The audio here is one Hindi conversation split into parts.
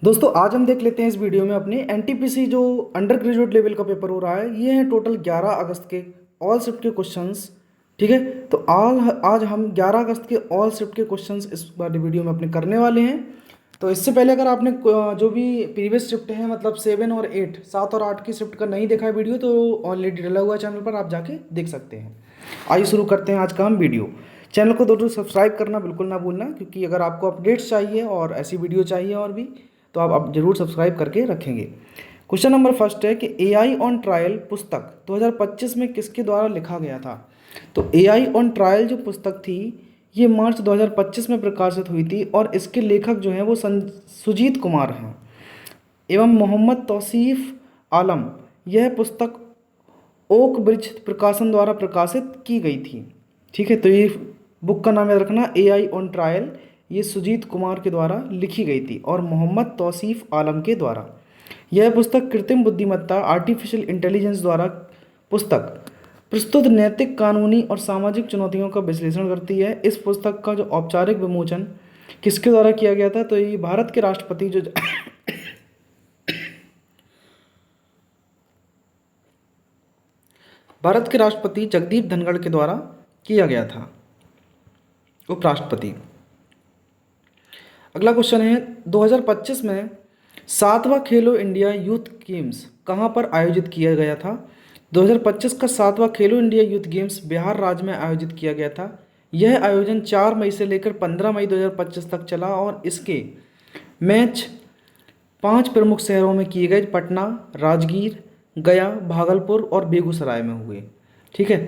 दोस्तों आज हम देख लेते हैं इस वीडियो में अपने एनटीपीसी जो अंडर ग्रेजुएट लेवल का पेपर हो रहा है। ये है टोटल 11 अगस्त के ऑल शिफ्ट के क्वेश्चंस। ठीक है, तो आज हम 11 अगस्त के ऑल शिफ्ट के क्वेश्चंस इस वाली वीडियो में अपने करने वाले हैं। तो इससे पहले अगर आपने जो भी प्रीवियस शिफ्ट है मतलब 7 और 8 7 और 8 की शिफ्ट का नहीं देखा है वीडियो, तो ऑलरेडी डला हुआ चैनल पर आप जाके देख सकते हैं। आइए शुरू करते हैं आज का हम वीडियो। चैनल को दोस्तों सब्सक्राइब करना बिल्कुल ना भूलना, क्योंकि अगर आपको अपडेट्स चाहिए और ऐसी वीडियो चाहिए और भी, तो आप अब जरूर सब्सक्राइब करके रखेंगे। क्वेश्चन नंबर फर्स्ट है कि एआई ऑन ट्रायल पुस्तक 2025 में किसके द्वारा लिखा गया था। तो एआई ऑन ट्रायल जो पुस्तक थी ये मार्च 2025 में प्रकाशित हुई थी और इसके लेखक जो हैं वो सुजीत कुमार हैं एवं मोहम्मद तौसीफ आलम। यह पुस्तक ओक ब्रिज प्रकाशन द्वारा प्रकाशित की गई थी। ठीक है, तो ये बुक का नाम याद रखना, एआई ऑन ट्रायल। ये सुजीत कुमार के द्वारा लिखी गई थी और मोहम्मद तौसीफ आलम के द्वारा। यह पुस्तक कृत्रिम बुद्धिमत्ता आर्टिफिशियल इंटेलिजेंस द्वारा पुस्तक प्रस्तुत नैतिक, कानूनी और सामाजिक चुनौतियों का विश्लेषण करती है। इस पुस्तक का जो औपचारिक विमोचन किसके द्वारा किया गया था, तो ये भारत के राष्ट्रपति जो भारत के राष्ट्रपति जगदीप धनखड़ के द्वारा किया गया था, उपराष्ट्रपति। अगला क्वेश्चन है 2025 में 7वां खेलो इंडिया यूथ गेम्स कहाँ पर आयोजित किया गया था। 2025 का 7वां खेलो इंडिया यूथ गेम्स बिहार राज्य में आयोजित किया गया था। यह आयोजन 4 मई से लेकर 15 मई 2025 तक चला और इसके मैच 5 प्रमुख शहरों में किए गए, पटना, राजगीर, गया, भागलपुर और बेगूसराय में हुए। ठीक है,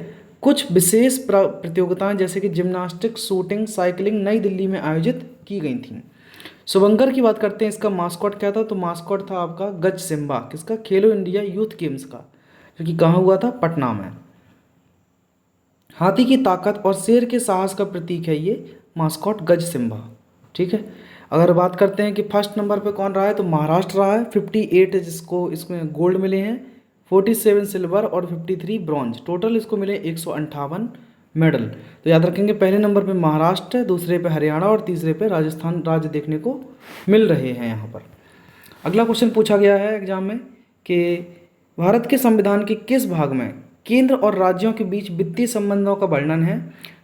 कुछ विशेष प्रतियोगिताएं जैसे कि जिम्नास्टिक, शूटिंग, साइकिलिंग नई दिल्ली में आयोजित की गई थीं। शुभंकर की बात करते हैं, इसका मास्कॉट क्या था, तो मास्कॉट था आपका गज सिम्बा, किसका, खेलो इंडिया यूथ गेम्स का, जो कि कहाँ हुआ था, पटना में। हाथी की ताकत और शेर के साहस का प्रतीक है ये मास्कॉट गज सिम्बा। ठीक है, अगर बात करते हैं कि फर्स्ट नंबर पे कौन रहा है, तो महाराष्ट्र रहा है 58, जिसको इसमें गोल्ड मिले हैं, 47 सिल्वर और 53 ब्रॉन्ज, टोटल इसको मिले 158 मेडल। तो याद रखेंगे पहले नंबर पे महाराष्ट्र, दूसरे पे हरियाणा और तीसरे पे राजस्थान राज्य देखने को मिल रहे हैं यहाँ पर। अगला क्वेश्चन पूछा गया है एग्जाम में कि भारत के संविधान के किस भाग में केंद्र और राज्यों के बीच वित्तीय संबंधों का वर्णन है।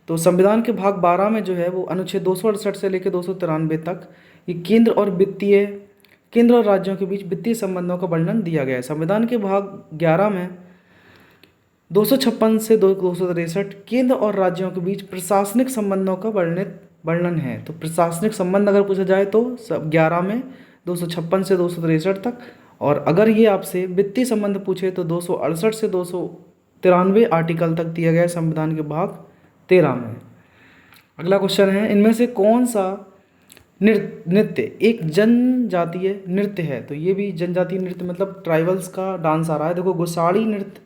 तो संविधान के भाग 12 में जो है वो अनुच्छेद 268 से लेकर 293 तक ये केंद्र और राज्यों के बीच वित्तीय संबंधों का वर्णन दिया गया है। संविधान के भाग 11 में 256 से 263 केंद्र और राज्यों के बीच प्रशासनिक संबंधों का वर्णन है। तो प्रशासनिक संबंध अगर पूछा जाए तो 11 में 256 से 263 तक, और अगर ये आपसे वित्तीय संबंध पूछे तो 268 से 293 आर्टिकल तक दिया गया है संविधान के भाग 13 में। अगला क्वेश्चन है, इनमें से कौन सा नृत्य एक जनजातीय नृत्य है। तो ये भी जनजातीय नृत्य मतलब ट्राइबल्स का डांस आ रहा है। देखो, गोसाड़ी नृत्य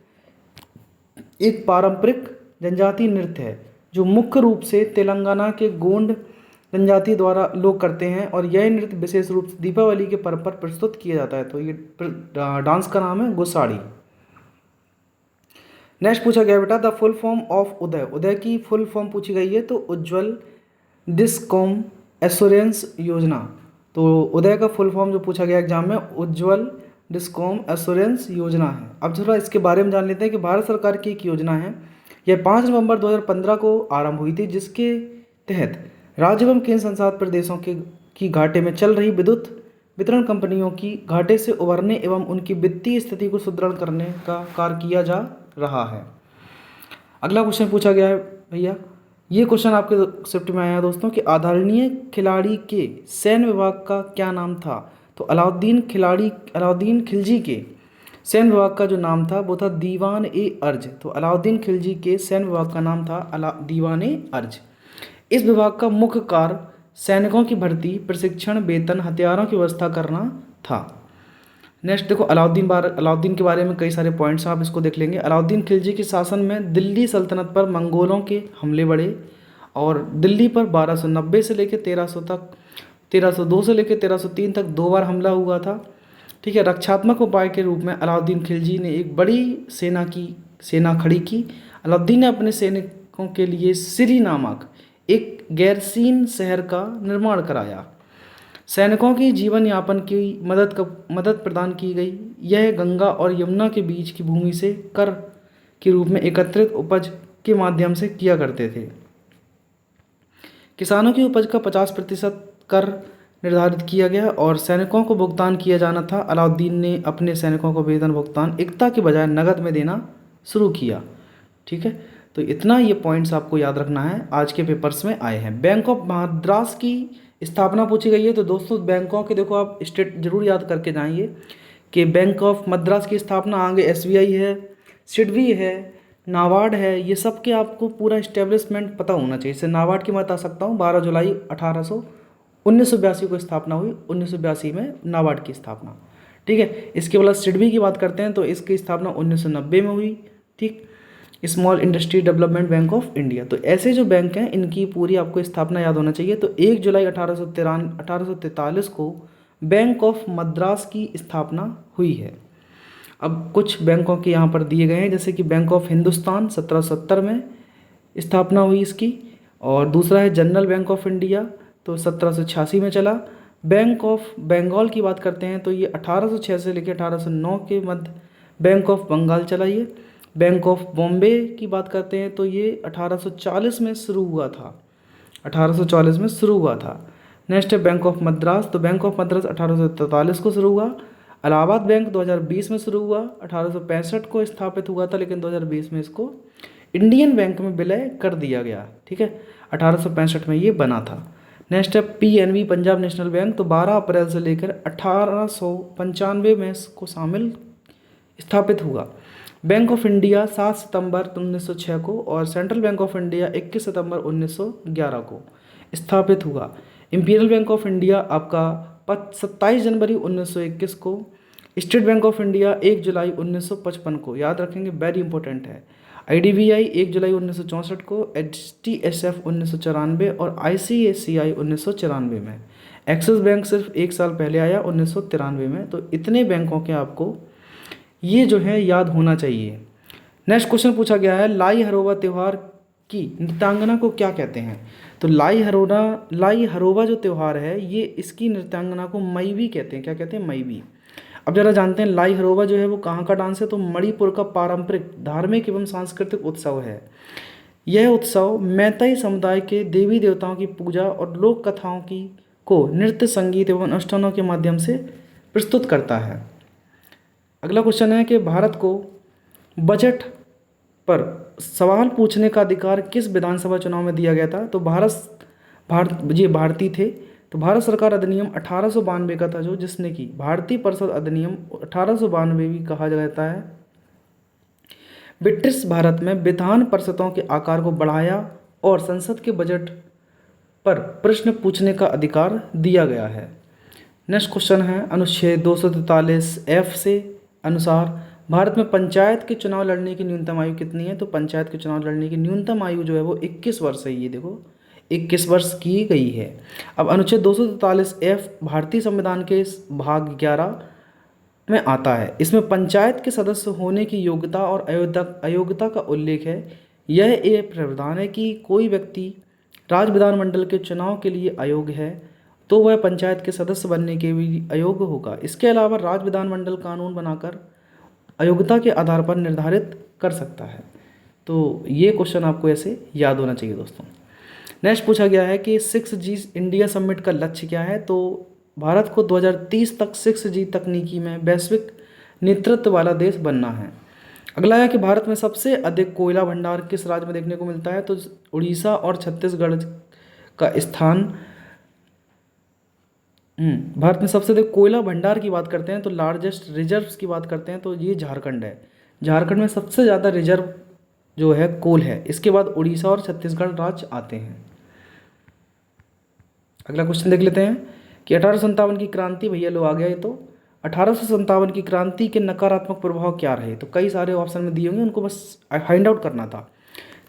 एक पारंपरिक जनजातीय नृत्य है जो मुख्य रूप से तेलंगाना के गोंड जनजाति द्वारा लोग करते हैं और यह नृत्य विशेष रूप से दीपावली के पर्व पर प्रस्तुत किया जाता है। तो ये डांस का नाम है गोसाड़ी। नेक्स्ट पूछा गया बेटा, द फुल फॉर्म ऑफ उदय। उदय की फुल फॉर्म पूछी गई है, तो उज्ज्वल डिस्कॉम एश्योरेंस योजना। तो उदय का फुल फॉर्म जो पूछा गया एग्जाम में, उज्ज्वल डिस्कॉम एश्योरेंस योजना है। अब थोड़ा इसके बारे में जान लेते हैं कि भारत सरकार की एक योजना है। यह 5 नवंबर 2015 को आरंभ हुई थी, जिसके तहत राज्य एवं केंद्र शासित प्रदेशों की घाटे में चल रही विद्युत वितरण कंपनियों की घाटे से उबरने एवं उनकी वित्तीय स्थिति को सुदृढ़ करने का कार्य किया जा रहा है। अगला क्वेश्चन पूछा गया है भैया, ये क्वेश्चन आपके शिफ्ट में आया दोस्तों कि आदरणीय खिलाड़ी के सैन्य विभाग का क्या नाम था। तो अलाउद्दीन खिलजी के सैन्य विभाग का जो नाम था वो था दीवान ए अर्ज। तो अलाउद्दीन खिलजी के सैन्य विभाग का नाम था दीवान ए अर्ज। इस विभाग का मुख्य कार्य सैनिकों की भर्ती, प्रशिक्षण, वेतन, हथियारों की व्यवस्था करना था। नेक्स्ट देखो, अलाउद्दीन के बारे में कई सारे पॉइंट्स आप इसको देख लेंगे। अलाउद्दीन खिलजी के शासन में दिल्ली सल्तनत पर मंगोलों के हमले बढ़े और दिल्ली पर 1290 से लेकर 1300 तक 1302 से लेकर 1303 तक 2 बार हमला हुआ था। ठीक है, रक्षात्मक उपाय के रूप में अलाउद्दीन खिलजी ने एक बड़ी सेना खड़ी की। अलाउद्दीन ने अपने सैनिकों के लिए सिरी नामक एक गैरसीन शहर का निर्माण कराया। सैनिकों की जीवन यापन की मदद प्रदान की गई। यह गंगा और यमुना के बीच की भूमि से कर के रूप में एकत्रित उपज के माध्यम से किया करते थे। किसानों की उपज का 50% कर निर्धारित किया गया और सैनिकों को भुगतान किया जाना था। अलाउद्दीन ने अपने सैनिकों को वेतन भुगतान इक्ता के बजाय नकद में देना शुरू किया। ठीक है, तो इतना ये पॉइंट्स आपको याद रखना है, आज के पेपर्स में आए हैं। बैंक ऑफ मद्रास की स्थापना पूछी गई है। तो दोस्तों बैंकों के देखो आप स्टेट जरूर याद करके जाएंगे कि बैंक ऑफ मद्रास की स्थापना आगे SBI है, सिडबी है, नाबार्ड है, ये सब के आपको पूरा इस्टेब्लिशमेंट पता होना चाहिए। जैसे नाबार्ड की मैं बता सकता हूँ 12 जुलाई 1982 को स्थापना हुई, 1982 में नाबार्ड की स्थापना। ठीक है, इसके बाद सिडबी की बात करते हैं तो इसकी स्थापना 1990 में हुई। ठीक, small industry development bank of India. तो ऐसे जो बैंक हैं इनकी पूरी आपको स्थापना याद होना चाहिए। तो 1 जुलाई 1843 को बैंक ऑफ मद्रास की स्थापना हुई है। अब कुछ बैंकों के यहाँ पर दिए गए हैं, जैसे कि बैंक ऑफ हिंदुस्तान 1770 में स्थापना हुई इसकी, और दूसरा है जनरल बैंक ऑफ इंडिया, तो 1786 में चला। बैंक ऑफ बंगाल की बात करते हैं तो ये 1806 से लेकर 1809 के मध्य बैंक ऑफ बंगाल चला। ये बैंक ऑफ बॉम्बे की बात करते हैं तो ये 1840 में शुरू हुआ था, 1840 में शुरू हुआ था। नेक्स्ट है बैंक ऑफ मद्रास। तो बैंक ऑफ मद्रास 1843 को शुरू हुआ। इलाहाबाद बैंक 2020 में शुरू हुआ, 1865 को स्थापित हुआ था, लेकिन 2020 में इसको इंडियन बैंक में विलय कर दिया गया। ठीक है, 1865 में ये बना था। नेक्स्ट है PNB पंजाब नेशनल बैंक। तो 12 अप्रैल से लेकर 1895 में इसको शामिल स्थापित हुआ। बैंक ऑफ इंडिया 7 सितंबर 1906 को और सेंट्रल बैंक ऑफ इंडिया 21 सितंबर 1911 को स्थापित हुआ। इंपीरियल बैंक ऑफ इंडिया आपका 27 जनवरी 1921 को। स्टेट बैंक ऑफ इंडिया 1 जुलाई 1955 को, याद रखेंगे, वेरी इंपॉर्टेंट है। IDBI 1 जुलाई 1964 को, HDSF 1994 और ICICI 1994 में। एक्सिस बैंक सिर्फ 1 साल पहले आया 1993 में। तो इतने बैंकों के आपको ये जो है याद होना चाहिए। नेक्स्ट क्वेश्चन पूछा गया है, लाई हरोबा त्यौहार की नृत्यांगना को क्या कहते हैं। तो लाई हरोबा जो त्यौहार है ये इसकी नृत्यांगना को मैवी कहते हैं। क्या कहते हैं? मैवी। अब जरा जानते हैं लाई हरोबा जो है वो कहाँ का डांस है। तो मणिपुर का पारंपरिक धार्मिक एवं सांस्कृतिक उत्सव है। यह उत्सव मैतेई समुदाय के देवी देवताओं की पूजा और लोक कथाओं की को नृत्य, संगीत एवं अनुष्ठानों के माध्यम से प्रस्तुत करता है। अगला क्वेश्चन है कि भारत को बजट पर सवाल पूछने का अधिकार किस विधानसभा चुनाव में दिया गया था। तो भारतीय थे। तो भारत सरकार अधिनियम 1892 का था जो, जिसने कि भारतीय परिषद अधिनियम 1892 भी कहा जाता है। ब्रिटिश भारत में विधान परिषदों के आकार को बढ़ाया और संसद के बजट पर प्रश्न पूछने का अधिकार दिया गया है। नेक्स्ट क्वेश्चन है, अनुच्छेद 243F से अनुसार भारत में पंचायत के चुनाव लड़ने की न्यूनतम आयु कितनी है। तो पंचायत के चुनाव लड़ने की न्यूनतम आयु जो है वो 21 वर्ष है। ये देखो 21 वर्ष की गई है। अब अनुच्छेद 243F भारतीय संविधान के भाग 11 में आता है। इसमें पंचायत के सदस्य होने की योग्यता और अयोग्यता का उल्लेख है। यह एक प्रावधान है कि कोई व्यक्ति राज्य विधानमंडल के चुनाव के लिए अयोग्य है तो वह पंचायत के सदस्य बनने के भी अयोग्य होगा। इसके अलावा राज्य विधानमंडल कानून बनाकर अयोग्यता के आधार पर निर्धारित कर सकता है। तो ये क्वेश्चन आपको ऐसे याद होना चाहिए दोस्तों। नेक्स्ट पूछा गया है कि 6G इंडिया समिट का लक्ष्य क्या है। तो भारत को 2030 तक 6G तकनीकी में वैश्विक नेतृत्व वाला देश बनना है। अगला है कि भारत में सबसे अधिक कोयला भंडार किस राज्य में देखने को मिलता है। तो उड़ीसा और छत्तीसगढ़ का स्थान। भारत में सबसे अधिक कोयला भंडार की बात करते हैं तो लार्जेस्ट रिजर्व्स की बात करते हैं तो ये झारखंड है। झारखंड में सबसे ज़्यादा रिजर्व जो है कोल है। इसके बाद उड़ीसा और छत्तीसगढ़ राज्य आते हैं। अगला क्वेश्चन देख लेते हैं कि 1857 की क्रांति, भैया लोग आ गया। ये तो 1857 की क्रांति के नकारात्मक प्रभाव क्या रहे। तो कई सारे ऑप्शन में दिए होंगे, उनको बस फाइंड आउट करना था।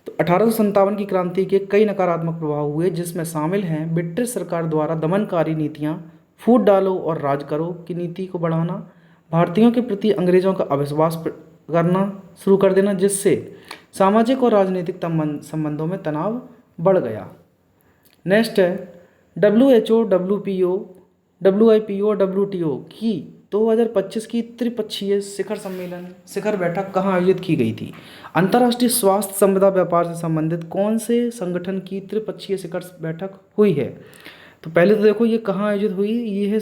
तो 1857 की क्रांति के कई नकारात्मक प्रभाव हुए, जिसमें शामिल हैं ब्रिटिश सरकार द्वारा दमनकारी नीतियाँ, फूट डालो और राज करो की नीति को बढ़ाना, भारतीयों के प्रति अंग्रेजों का अविश्वास करना शुरू कर देना, जिससे सामाजिक और राजनीतिक संबंधों में तनाव बढ़ गया। नेक्स्ट है WHO, WPO WIPO और WTO की 2025 की त्रिपक्षीय शिखर बैठक कहाँ आयोजित की गई थी? अंतर्राष्ट्रीय स्वास्थ्य संविदा व्यापार से संबंधित कौन से संगठन की त्रिपक्षीय शिखर बैठक हुई है? तो पहले तो देखो ये कहाँ आयोजित हुई, ये है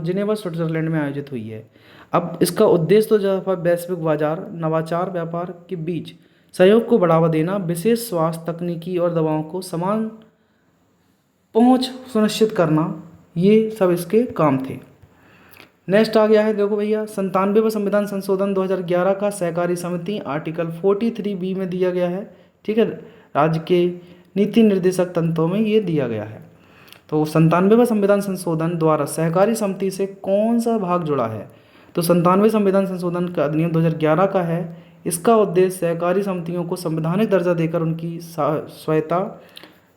जिनेवा स्विट्जरलैंड में आयोजित हुई है। अब इसका उद्देश्य तो जो वैश्विक बाजार नवाचार व्यापार के बीच सहयोग को बढ़ावा देना, विशेष स्वास्थ्य तकनीकी और दवाओं को समान पहुंच सुनिश्चित करना, ये सब इसके काम थे। नेक्स्ट आ गया है, देखो भैया 97वां संविधान संशोधन 2011 का सहकारी समिति आर्टिकल 43B में दिया गया है। ठीक है, राज्य के नीति निर्देशक तंत्रों में ये दिया गया है। तो 97वां संविधान संशोधन द्वारा सहकारी समिति से कौन सा भाग जुड़ा है? तो 97वें संविधान संशोधन का अधिनियम 2011 का है। इसका उद्देश्य सहकारी समितियों को संवैधानिक दर्जा देकर उनकी स्वायत्तता,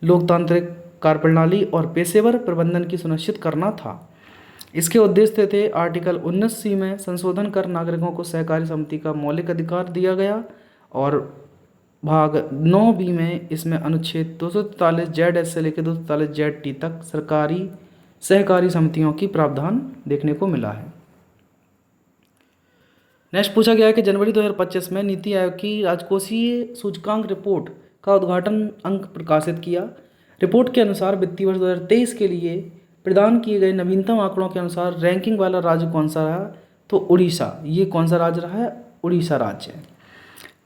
लोकतांत्रिक कार्यप्रणाली और पेशेवर प्रबंधन की सुनिश्चित करना था। इसके उद्देश्य थे आर्टिकल 19C में संशोधन कर नागरिकों को सहकारी समिति का मौलिक अधिकार दिया गया और भाग 9B में इसमें अनुच्छेद 243Z से लेकर 243ZT तक सरकारी सहकारी समितियों की प्रावधान देखने को मिला है। नेक्स्ट पूछा गया है कि जनवरी 2025 में नीति आयोग की राजकोषीय सूचकांक रिपोर्ट का उद्घाटन अंक प्रकाशित किया। रिपोर्ट के अनुसार वित्तीय वर्ष 2023 के लिए प्रदान किए गए नवीनतम आंकड़ों के अनुसार रैंकिंग वाला राज्य कौन सा रहा? तो उड़ीसा। ये कौन सा राज्य रहा है? उड़ीसा राज्य है।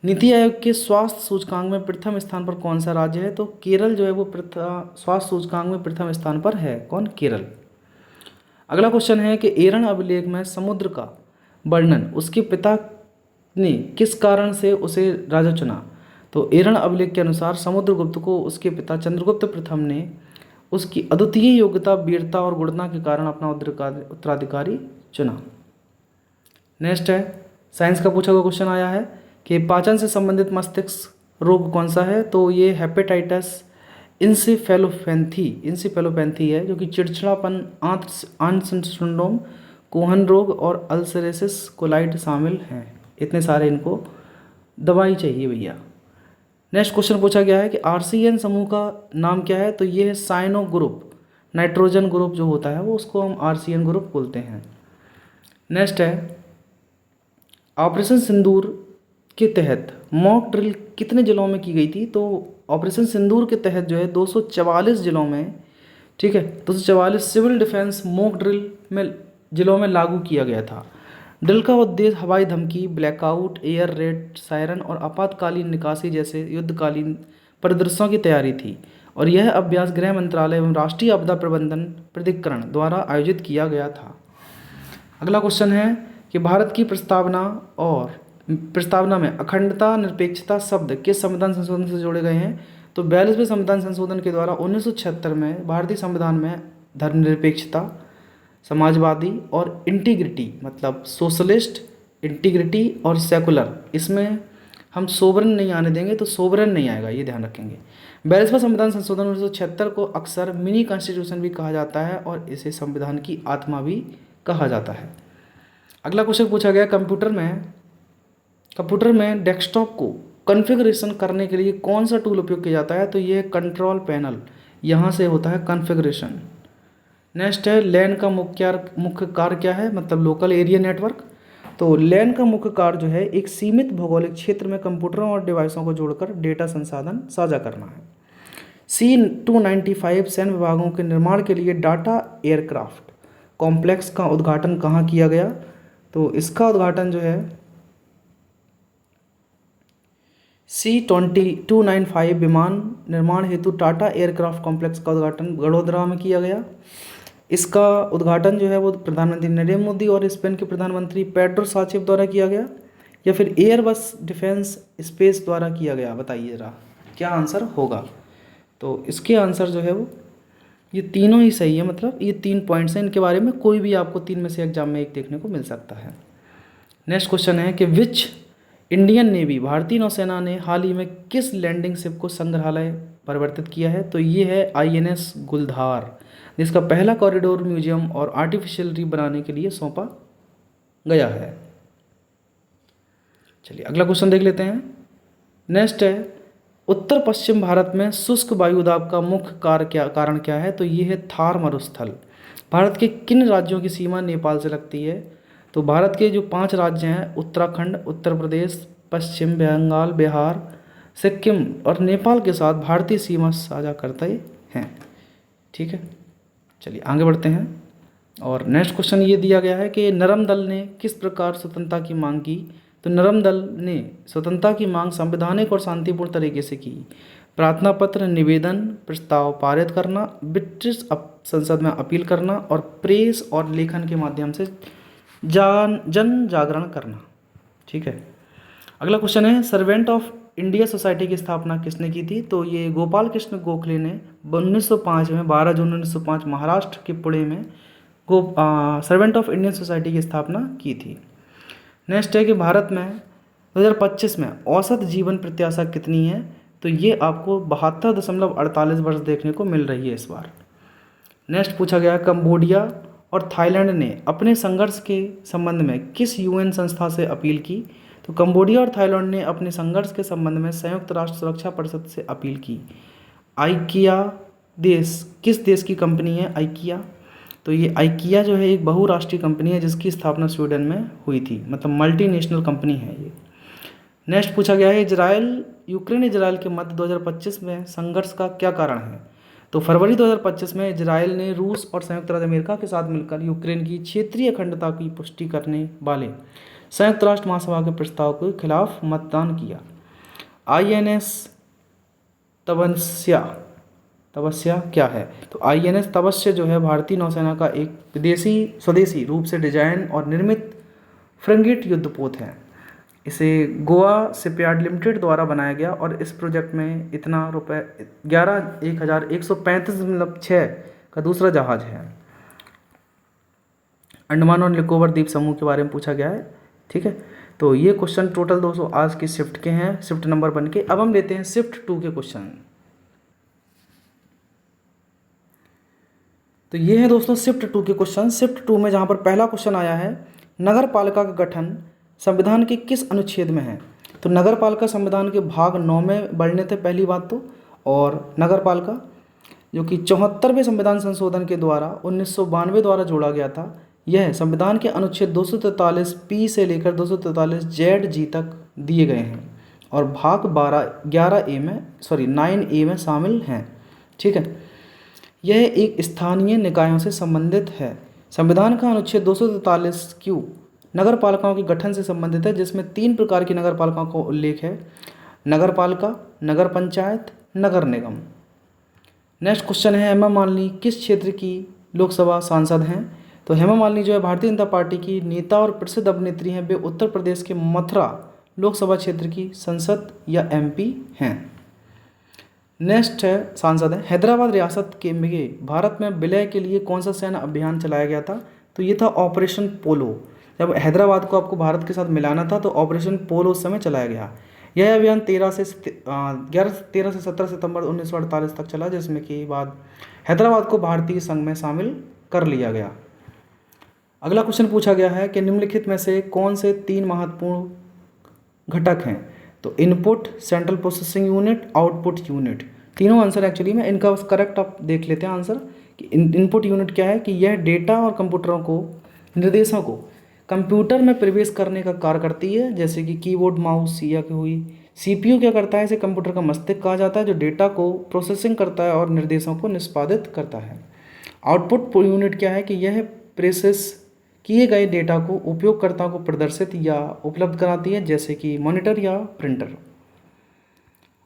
नीति आयोग के स्वास्थ्य सूचकांक में प्रथम स्थान पर कौन सा राज्य है? तो केरल जो है वो स्वास्थ्य सूचकांक में प्रथम स्थान पर है। कौन? केरल। अगला क्वेश्चन है कि एरन अभिलेख में समुद्र का वर्णन उसके पिता ने किस कारण से उसे राजा चुना? तो एरन अभिलेख के अनुसार समुद्रगुप्त को उसके पिता चंद्रगुप्त प्रथम ने उसकी अद्वितीय योग्यता, वीरता और गुणता के कारण अपना उत्तराधिकारी चुना। नेक्स्ट है, साइंस का पूछा हुआ क्वेश्चन आया है कि पाचन से संबंधित मस्तिष्क रोग कौन सा है? तो ये हेपेटाइटिस इंसेफेलोपैथी है, जो कि चिड़चिड़ापन, आंत्र सिंड्रोम, कोहन रोग और अल्सरेसिस कोलाइड शामिल हैं। इतने सारे इनको दवाई चाहिए भैया। नेक्स्ट क्वेश्चन पूछा गया है कि RCN समूह का नाम क्या है? तो ये है साइनो ग्रुप। नाइट्रोजन ग्रुप जो होता है वो उसको हम RCN ग्रुप बोलते हैं। नेक्स्ट है, ऑपरेशन सिंदूर के तहत मॉक ड्रिल कितने जिलों में की गई थी? तो ऑपरेशन सिंदूर के तहत जो है 244 जिलों में, ठीक है, 244 सिविल डिफेंस मॉक ड्रिल में जिलों में लागू किया गया था। ड्रिल का उद्देश्य हवाई धमकी, ब्लैकआउट, एयर रेड, सायरन और आपातकालीन निकासी जैसे युद्धकालीन परिदृश्यों की तैयारी थी और यह अभ्यास गृह मंत्रालय एवं राष्ट्रीय आपदा प्रबंधन प्राधिकरण द्वारा आयोजित किया गया था। अगला क्वेश्चन है कि भारत की प्रस्तावना में अखंडता, निरपेक्षता शब्द किस संविधान संशोधन से जोड़े गए हैं? तो 42वें संविधान संशोधन के द्वारा 1976 में भारतीय संविधान में धर्मनिरपेक्षता, समाजवादी और इंटीग्रिटी, मतलब सोशलिस्ट, इंटीग्रिटी और सेकुलर, इसमें हम सोवरन नहीं आने देंगे, तो सोवरन नहीं आएगा, ये ध्यान रखेंगे। 42वां संविधान संशोधन 1976 को अक्सर मिनी कॉन्स्टिट्यूशन भी कहा जाता है और इसे संविधान की आत्मा भी कहा जाता है। अगला क्वेश्चन पूछा गया, कंप्यूटर में डेस्कटॉप को कॉन्फ़िगरेशन करने के लिए कौन सा टूल उपयोग किया जाता है? तो ये कंट्रोल पैनल, यहाँ से होता है कॉन्फ़िगरेशन। नेक्स्ट है, लैन का मुख्य कार्य क्या है? मतलब लोकल एरिया नेटवर्क। तो लैन का मुख्य कार्य जो है एक सीमित भौगोलिक क्षेत्र में कंप्यूटरों और डिवाइसों को जोड़कर डेटा संसाधन साझा करना है। C-295 सैन्य विभागों के निर्माण के लिए डाटा एयरक्राफ्ट कॉम्प्लेक्स का उद्घाटन कहाँ किया गया? तो इसका उद्घाटन जो है C-295 विमान निर्माण हेतु टाटा एयरक्राफ्ट कॉम्प्लेक्स का उद्घाटन वडोदरा में किया गया। इसका उद्घाटन जो है वो प्रधानमंत्री नरेंद्र मोदी और स्पेन के प्रधानमंत्री पेड्रो साnchez द्वारा किया गया या फिर एयरबस डिफेंस स्पेस द्वारा किया गया? बताइए ज़रा क्या आंसर होगा। तो इसके आंसर जो है वो ये तीनों ही सही है, मतलब ये 3 पॉइंट्स हैं, इनके बारे में कोई भी आपको 3 में से एग्जाम में एक देखने को मिल सकता है। नेक्स्ट क्वेश्चन है कि विच इंडियन नेवी, भारतीय नौसेना ने हाल ही में किस लैंडिंग शिप को संग्रहालय परिवर्तित किया है? तो ये है INS गुलधार, जिसका पहला कॉरिडोर म्यूजियम और आर्टिफिशियल रीफ बनाने के लिए सौंपा गया है। चलिए अगला क्वेश्चन देख लेते हैं। नेक्स्ट है, उत्तर पश्चिम भारत में शुष्क वायुदाब का मुख्य कारण क्या है? तो ये है थार मरुस्थल। भारत के किन राज्यों की सीमा नेपाल से लगती है? तो भारत के जो 5 राज्य हैं, उत्तराखंड, उत्तर प्रदेश, पश्चिम बंगाल, बिहार, सिक्किम और नेपाल के साथ भारतीय सीमा साझा करते हैं। ठीक है, चलिए आगे बढ़ते हैं। और नेक्स्ट क्वेश्चन ये दिया गया है कि नरम दल ने किस प्रकार स्वतंत्रता की मांग की? तो नरम दल ने स्वतंत्रता की मांग संवैधानिक और शांतिपूर्ण तरीके से की। प्रार्थना पत्र, निवेदन, प्रस्ताव पारित करना, ब्रिटिश संसद में अपील करना और प्रेस और लेखन के माध्यम से जन जागरण करना। ठीक है, अगला क्वेश्चन है सर्वेंट ऑफ इंडिया सोसाइटी की स्थापना किसने की थी? तो ये गोपाल कृष्ण गोखले ने 1905 में 12 जून 1905 महाराष्ट्र के पुणे में सर्वेंट ऑफ इंडियन सोसाइटी की स्थापना की थी। नेक्स्ट है कि भारत में 2025 में औसत जीवन प्रत्याशा कितनी है? तो ये आपको 72.48 वर्ष देखने को मिल रही है इस बार। नेक्स्ट पूछा गया कंबोडिया और थाईलैंड ने अपने संघर्ष के संबंध में किस यूएन संस्था से अपील की? तो कंबोडिया और थाईलैंड ने अपने संघर्ष के संबंध में संयुक्त राष्ट्र सुरक्षा परिषद से अपील की। आइकिया देश किस देश की कंपनी है आइकिया? तो ये आइकिया जो है एक बहुराष्ट्रीय कंपनी है जिसकी स्थापना स्वीडन में हुई थी, मतलब मल्टीनेशनल कंपनी है ये। नेक्स्ट पूछा गया है यूक्रेन इजराइल के मध्य 2025 में संघर्ष का क्या कारण है? तो फरवरी 2025 में इजराइल ने रूस और संयुक्त राज्य अमेरिका के साथ मिलकर यूक्रेन की क्षेत्रीय अखंडता की पुष्टि करने वाले संयुक्त राष्ट्र महासभा के प्रस्ताव के खिलाफ मतदान किया। INS तपस्या क्या है? तो INS तपस्या जो है भारतीय नौसेना का एक स्वदेशी रूप से डिजाइन और निर्मित फ्रिगेट युद्धपोत है। इसे गोवा शिपयार्ड लिमिटेड द्वारा बनाया गया और इस प्रोजेक्ट में इतना रुपये 11,135.6 का दूसरा जहाज है। अंडमान और निकोबार द्वीप समूह के बारे में पूछा गया है। ठीक है, तो ये क्वेश्चन टोटल 200 आज के शिफ्ट के हैं, शिफ्ट नंबर 1 के। अब हम लेते हैं शिफ्ट 2 के क्वेश्चन। तो ये है दोस्तों शिफ्ट 2 के क्वेश्चन। शिफ्ट 2 में जहाँ पर पहला क्वेश्चन आया है नगर पालिका का गठन संविधान के किस अनुच्छेद में है? तो नगर पालिका संविधान के भाग 9 में वर्णित थे पहली बात तो, और नगर पालिका जो कि 74वें संविधान संशोधन के द्वारा 1992 द्वारा जोड़ा गया था, यह संविधान के अनुच्छेद 243 से लेकर 243 जी तक दिए गए हैं और भाग 9A में शामिल हैं। ठीक है, यह एक स्थानीय निकायों से संबंधित है। संविधान का अनुच्छेद 243 क्यू नगर पालिकाओं के गठन से संबंधित है, जिसमें 3 प्रकार की नगर पालिकाओं का उल्लेख है: नगर पालिका, नगर पंचायत, नगर निगम। नेक्स्ट क्वेश्चन है हेमा मालिनी किस क्षेत्र की लोकसभा सांसद हैं? तो हेमा मालिनी जो है भारतीय जनता पार्टी की नेता और प्रसिद्ध अभिनेत्री हैं। वे उत्तर प्रदेश के मथुरा लोकसभा क्षेत्र की संसद या MP हैं। नेक्स्ट है सांसद है हैदराबाद रियासत के में भारत में विलय के लिए कौन सा सैन्य अभियान चलाया गया था? तो ये था ऑपरेशन पोलो। जब हैदराबाद को आपको भारत के साथ मिलाना था तो ऑपरेशन पोलो उस समय चलाया गया। यह अभियान 13 से 17 सितंबर 1948 तक चला, जिसमें कि बाद हैदराबाद को भारतीय संघ में शामिल कर लिया गया। अगला क्वेश्चन पूछा गया है कि निम्नलिखित में से कौन से 3 महत्वपूर्ण घटक हैं? तो input, central processing unit, output unit. तीनों आंसर एक्चुअली में इनका करेक्ट आप देख लेते हैं आंसर कि इनपुट यूनिट क्या है कि यह डेटा और कंप्यूटरों को निर्देशों को कंप्यूटर में प्रवेश करने का कार्य करती है, जैसे कि कीबोर्ड, माउस या कि हुई। CPU क्या करता है? इसे कंप्यूटर का मस्तिष्क कहा जाता है, जो डेटा को प्रोसेसिंग करता है और निर्देशों को निष्पादित करता है। आउटपुट यूनिट क्या है कि यह प्रोसेस किए गए डेटा को उपयोगकर्ताओं को प्रदर्शित या उपलब्ध कराती है, जैसे कि मॉनिटर या प्रिंटर।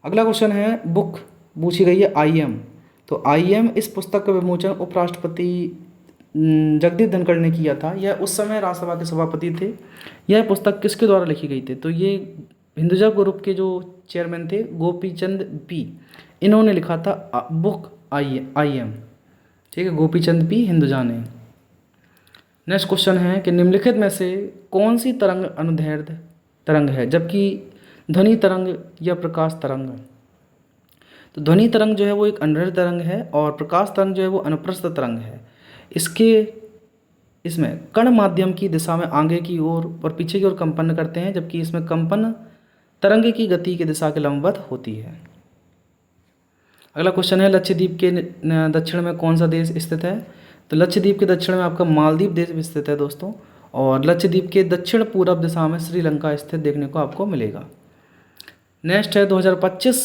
अगला क्वेश्चन है बुक पूछी गई है IM। तो IM इस पुस्तक का विमोचन उपराष्ट्रपति जगदीप धनखड़ ने किया था। यह उस समय राज्यसभा के सभापति थे। यह पुस्तक किसके द्वारा लिखी गई थी? तो ये हिंदुजा ग्रुप के जो चेयरमैन थे गोपीचंद P, इन्होंने लिखा था बुक IM। ठीक है, गोपीचंद P हिंदुजा ने। नेक्स्ट क्वेश्चन है कि निम्नलिखित में से कौन सी तरंग अनुदैर्ध्य तरंग है, जबकि ध्वनि तरंग या प्रकाश तरंग? तो ध्वनि तरंग जो है वो एक अनुदैर्ध्य तरंग है और प्रकाश तरंग जो है वो अनुप्रस्थ तरंग है। इसमें कण माध्यम की दिशा में आगे की ओर और पीछे की ओर कंपन करते हैं, जबकि इसमें कंपन तरंग की गति की दिशा के लंबवत होती है। अगला क्वेश्चन है लक्षद्वीप के दक्षिण में कौन सा देश स्थित है? तो लक्षद्वीप के दक्षिण में आपका मालदीव देश स्थित है दोस्तों, और लक्षद्वीप के दक्षिण पूर्व दिशा में श्रीलंका स्थित देखने को आपको मिलेगा। नेक्स्ट है 2025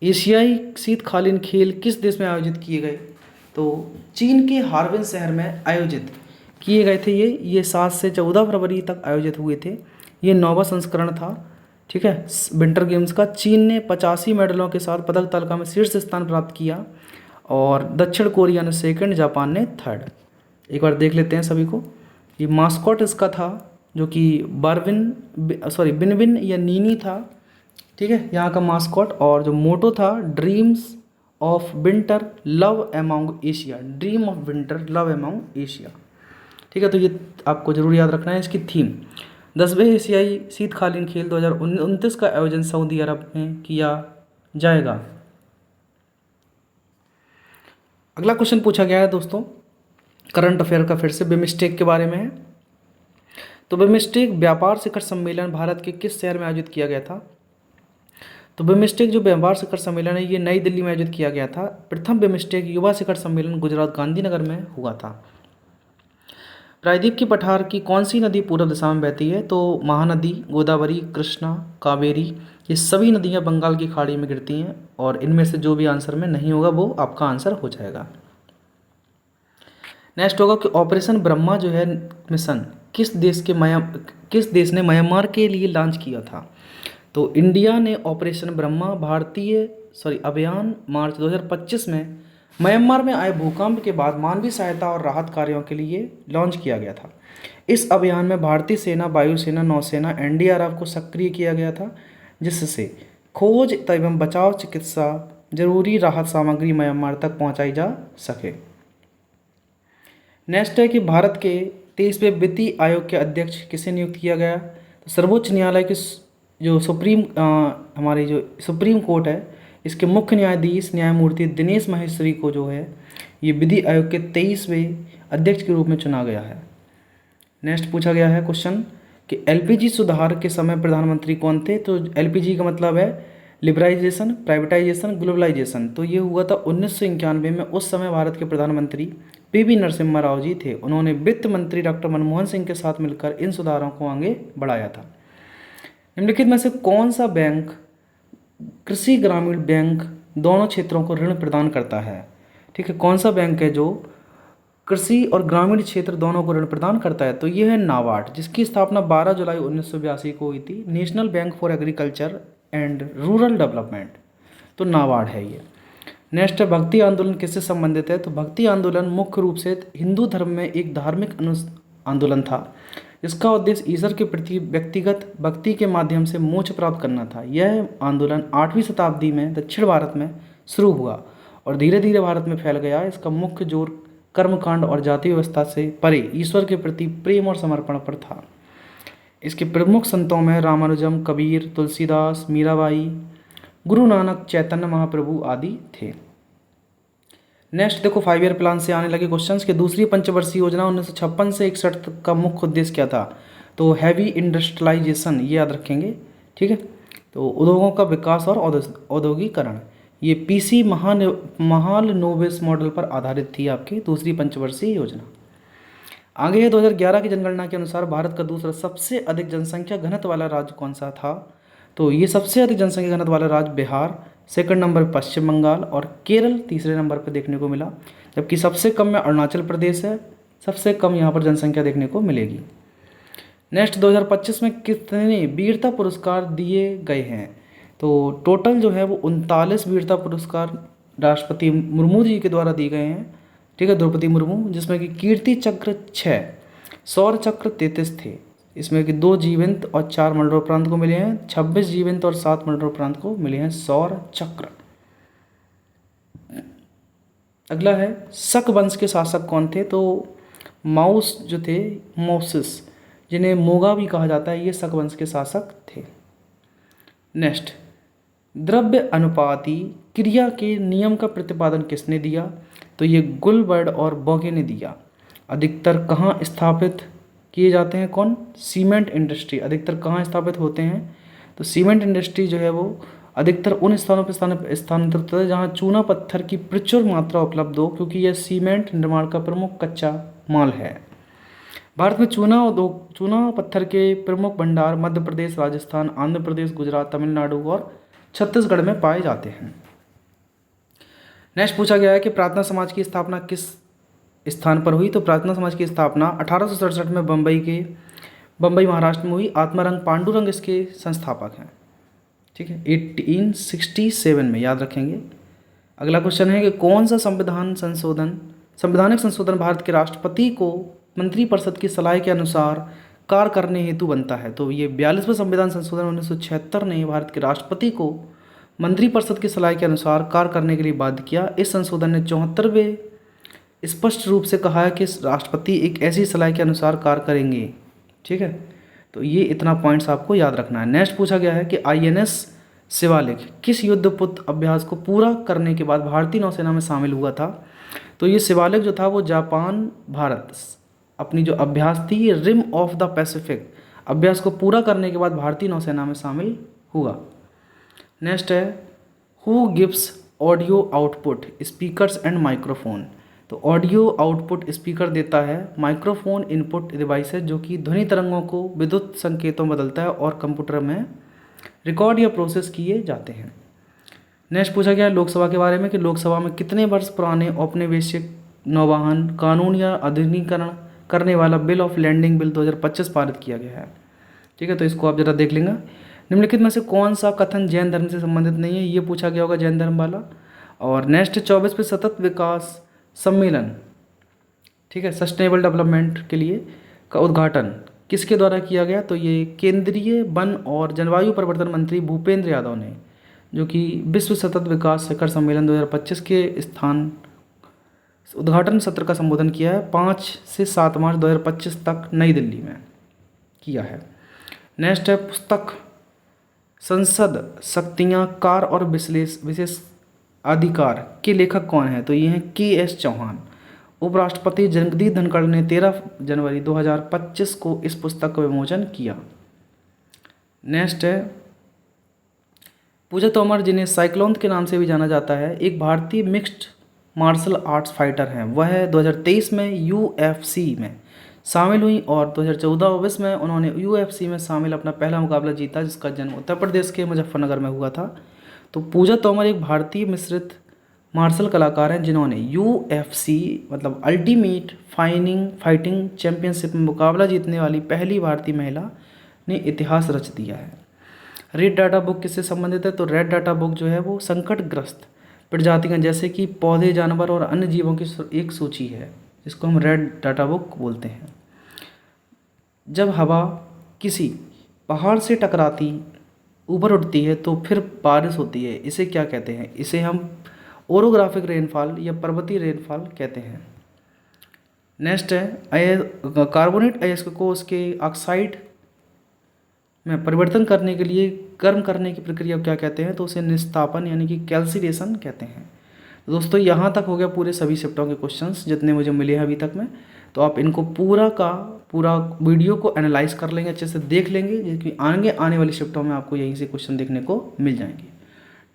एशियाई शीतकालीन खेल किस देश में आयोजित किए गए? तो चीन के हार्बिन शहर में आयोजित किए गए थे। ये 7 से 14 फरवरी तक आयोजित हुए थे। ये 9वां संस्करण था, ठीक है, विंटर गेम्स का। चीन ने 85 मेडलों के साथ पदक तालिका में शीर्ष स्थान प्राप्त किया, और दक्षिण कोरिया ने सेकंड, जापान ने थर्ड। एक बार देख लेते हैं सभी को। ये मास्कॉट इसका था जो कि बिनबिन या नीनी था, ठीक है, यहाँ का मास्कॉट। और जो मोटो था dreams of winter love among Asia, dream of winter love among Asia, ठीक है। तो ये आपको जरूर याद रखना है। इसकी थीम 10वें एशियाई शीतकालीन खेल 2029 का आयोजन सऊदी अरब में किया जाएगा। अगला क्वेश्चन पूछा गया है दोस्तों करंट अफेयर का, फिर से बिमस्टेक के बारे में है। तो बिमस्टेक व्यापार शिखर सम्मेलन भारत के किस शहर में आयोजित किया गया था? तो बिमस्टेक जो व्यापार शिखर सम्मेलन है ये नई दिल्ली में आयोजित किया गया था। प्रथम बिमस्टेक युवा शिखर सम्मेलन गुजरात गांधीनगर में हुआ था। प्रायद्वीप की पठार की कौन सी नदी पूर्व दिशा में बहती है? तो महानदी, गोदावरी, कृष्णा, कावेरी, ये सभी नदियां बंगाल की खाड़ी में गिरती हैं, और इनमें से जो भी आंसर में नहीं होगा वो आपका आंसर हो जाएगा। नेक्स्ट होगा कि ऑपरेशन ब्रह्मा जो है मिशन किस देश ने म्यांमार के लिए लॉन्च किया था? तो इंडिया ने ऑपरेशन ब्रह्मा अभियान मार्च 2025 में म्यांमार में आए भूकंप के बाद मानवीय सहायता और राहत कार्यों के लिए लॉन्च किया गया था। इस अभियान में भारतीय सेना, वायुसेना, नौसेना, एनडीआरएफ को सक्रिय किया गया था, जिससे खोज एवं बचाव, चिकित्सा, जरूरी राहत सामग्री म्यांमार तक पहुंचाई जा सके। नेक्स्ट है कि भारत के 23वें वित्तीय आयोग के अध्यक्ष किसे नियुक्त किया गया? तो सर्वोच्च न्यायालय के जो हमारी जो सुप्रीम कोर्ट है इसके मुख्य न्यायाधीश न्यायमूर्ति दिनेश महेश्वरी को जो है ये विधि आयोग के 23वें अध्यक्ष के रूप में चुना गया है। नेक्स्ट पूछा गया है क्वेश्चन कि एलपीजी सुधार के समय प्रधानमंत्री कौन थे? तो एलपीजी का मतलब है लिबराइजेशन, प्राइवेटाइजेशन, ग्लोबलाइजेशन। तो ये हुआ था 1991 में। उस समय भारत के प्रधानमंत्री पीवी नरसिम्हा राव जी थे। उन्होंने वित्त मंत्री डॉक्टर मनमोहन सिंह के साथ मिलकर इन सुधारों को आगे बढ़ाया था। निम्नलिखित में से कौन सा बैंक कृषि ग्रामीण बैंक दोनों क्षेत्रों को ऋण प्रदान करता है? ठीक है, कौन सा बैंक है जो कृषि और ग्रामीण क्षेत्र दोनों को ऋण प्रदान करता है? तो ये है नाबार्ड, जिसकी स्थापना 12 जुलाई 1982 को हुई थी। National bank for agriculture and rural development, तो नाबार्ड है ये। नेक्स्ट है भक्ति आंदोलन किससे संबंधित है? तो भक्ति आंदोलन मुख्य रूप से हिंदू धर्म में एक धार्मिक आंदोलन था। इसका उद्देश्य ईश्वर के प्रति व्यक्तिगत भक्ति के माध्यम से मोक्ष प्राप्त करना था। यह आंदोलन 8वीं शताब्दी में दक्षिण भारत में शुरू हुआ और धीरे धीरे भारत में फैल गया। इसका मुख्य जोर कर्मकांड और जाति व्यवस्था से परे ईश्वर के प्रति प्रेम और समर्पण पर था। इसके प्रमुख संतों में रामानुजम, कबीर, तुलसीदास, मीराबाई, गुरु नानक, चैतन्य महाप्रभु आदि थे। नेक्स्ट देखो 5 ईयर प्लान से आने लगे क्वेश्चंस के दूसरी पंचवर्षीय योजना 1956 से 61 तक का मुख्य उद्देश्य क्या था? तो हैवी इंडस्ट्रियलाइजेशन, ये याद रखेंगे, ठीक है। तो उद्योगों का विकास और औद्योगिकरण, ये पीसी महालनोबिस मॉडल पर आधारित थी आपकी दूसरी पंचवर्षीय योजना। आगे है 2011 की जनगणना के अनुसार भारत का दूसरा सबसे अधिक जनसंख्या घनत्व वाला राज्य कौन सा था? तो ये सबसे अधिक जनसंख्या घनत्व वाला राज्य बिहार, सेकंड नंबर पश्चिम बंगाल और केरल तीसरे नंबर पर देखने को मिला, जबकि सबसे कम में अरुणाचल प्रदेश है। सबसे कम यहाँ पर जनसंख्या देखने को मिलेगी। नेक्स्ट 2025 में कितने वीरता पुरस्कार दिए गए हैं? तो टोटल जो है वो 39 वीरता पुरस्कार राष्ट्रपति मुर्मू जी के द्वारा दिए गए हैं, ठीक है, द्रौपदी मुर्मू, जिसमें कि कीर्ति चक्र 6, शौर्य चक्र 33 थे। इसमें कि 2 जीवंत और 4 मरणोपरांत को मिले हैं, 26 जीवंत और 7 मरणोपरांत को मिले हैं शौर्य चक्र। अगला है शक वंश के शासक कौन थे? तो माउस जो थे, मौसिस, जिन्हें मोगा भी कहा जाता है, ये शक वंश के शासक थे। नेक्स्ट द्रव्य अनुपाती क्रिया के नियम का प्रतिपादन किसने दिया? तो ये गुलबर्ड और बोगे ने दिया। अधिकतर कहाँ स्थापित किए जाते हैं? कौन? सीमेंट इंडस्ट्री अधिकतर कहाँ स्थापित होते हैं? तो सीमेंट इंडस्ट्री जो है वो अधिकतर उन स्थानों पर स्थानांतरित होता है जहाँ चूना पत्थर की प्रचुर मात्रा उपलब्ध हो, क्योंकि यह सीमेंट निर्माण का प्रमुख कच्चा माल है। भारत में चूना पत्थर के प्रमुख भंडार मध्य प्रदेश, राजस्थान, आंध्र प्रदेश, गुजरात, तमिलनाडु और छत्तीसगढ़ में पाए जाते हैं। नेक्स्ट पूछा गया है कि प्रार्थना समाज की स्थापना किस स्थान पर हुई। तो प्रार्थना समाज की स्थापना 1867 में बम्बई महाराष्ट्र में हुई। आत्मारंग पांडुरंग इसके संस्थापक हैं। ठीक है, 1867 में, याद रखेंगे। अगला क्वेश्चन है कि कौन सा संवैधानिक संशोधन भारत के राष्ट्रपति को मंत्रिपरिषद की सलाह के अनुसार कार्य करने हेतु बनता है। तो ये 42वां संविधान संशोधन 1976 ने भारत के राष्ट्रपति को मंत्रिपरिषद की सलाह के अनुसार कार्य करने के लिए बाध्य किया। इस संशोधन ने 74वें स्पष्ट रूप से कहा है कि राष्ट्रपति एक ऐसी सलाह के अनुसार कार्य करेंगे। ठीक है, तो ये इतना पॉइंट्स आपको याद रखना है। नेक्स्ट पूछा गया है कि INS शिवालिक किस युद्धपोत अभ्यास को पूरा करने के बाद भारतीय नौसेना में शामिल हुआ था। तो ये शिवालिक जो था वो जापान भारत अपनी जो अभ्यास थी, ये रिम ऑफ द पैसिफिक अभ्यास को पूरा करने के बाद भारतीय नौसेना में शामिल हुआ। नेक्स्ट है who gives audio output speakers and microphone. तो ऑडियो आउटपुट स्पीकर देता है, माइक्रोफोन इनपुट डिवाइस है जो कि ध्वनि तरंगों को विद्युत संकेतों में बदलता है और कंप्यूटर में रिकॉर्ड या प्रोसेस किए जाते हैं। नेक्स्ट पूछा गया लोकसभा के बारे में कि लोकसभा में कितने वर्ष पुराने औपनिवेशिक नौवहन कानून या आधुनिकीकरण करने वाला बिल ऑफ लैंडिंग बिल 2025 पारित किया गया है। ठीक है, तो इसको आप जरा देख लेंगे। निम्नलिखित में से कौन सा कथन जैन धर्म से संबंधित नहीं है, ये पूछा गया होगा जैन धर्म वाला। और नेक्स्ट 24वें सतत विकास सम्मेलन, ठीक है, सस्टेनेबल डेवलपमेंट के लिए का उद्घाटन किसके द्वारा किया गया। तो ये केंद्रीय वन और जलवायु परिवर्तन मंत्री भूपेंद्र यादव ने, जो कि विश्व सतत विकास शिखर सम्मेलन 2025 के उद्घाटन सत्र का संबोधन किया है। 5 से 7 मार्च 2025 तक नई दिल्ली में किया है। नेक्स्ट है पुस्तक संसद शक्तियाँ कार और विशेष अधिकार के लेखक कौन है। तो ये हैं KS चौहान। उपराष्ट्रपति जगदीप धनखड़ ने 13 जनवरी 2025 को इस पुस्तक का विमोचन किया। नेक्स्ट है पूजा तोमर, जिन्हें साइक्लोन के नाम से भी जाना जाता है, एक भारतीय मिक्स्ड मार्शल आर्ट्स फाइटर हैं। वह 2023 में UFC में शामिल हुई और 2014-22 में उन्होंने UFC में शामिल अपना पहला मुकाबला जीता, जिसका जन्म उत्तर प्रदेश के मुजफ्फरनगर में हुआ था। तो पूजा तोमर एक भारतीय मिश्रित मार्शल कलाकार हैं जिन्होंने UFC मतलब अल्टीमेट फाइटिंग चैंपियनशिप में मुकाबला जीतने वाली पहली भारतीय महिला ने इतिहास रच दिया है। रेड डाटा बुक किससे संबंधित है। तो रेड डाटा बुक जो है वो संकटग्रस्त प्रजातियां जैसे कि पौधे, जानवर और अन्य जीवों की एक सूची है, जिसको हम रेड डाटा बुक बोलते हैं। जब हवा किसी पहाड़ से टकराती ऊपर उठती है तो फिर बारिश होती है, इसे क्या कहते हैं। इसे हम ओरोग्राफिक रेनफॉल या पर्वतीय रेनफॉल कहते हैं। नेक्स्ट है कार्बोनेट अयस्क को उसके ऑक्साइड में परिवर्तन करने के लिए गर्म करने की प्रक्रिया क्या कहते हैं। तो उसे निस्तापन यानी कि कैल्सिनेशन कहते हैं। तो दोस्तों यहाँ तक हो गया पूरे सभी शिफ्टों के क्वेश्चंस जितने मुझे मिले हैं अभी तक में। तो आप इनको पूरा का पूरा वीडियो को एनालाइज कर लेंगे, अच्छे से देख लेंगे, क्योंकि आने वाली शिफ्टों में आपको यहीं से क्वेश्चन देखने को मिल जाएंगे।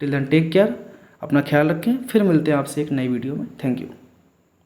टिल देन टेक केयर, अपना ख्याल रखें, फिर मिलते हैं आपसे एक नई वीडियो में। Thank you.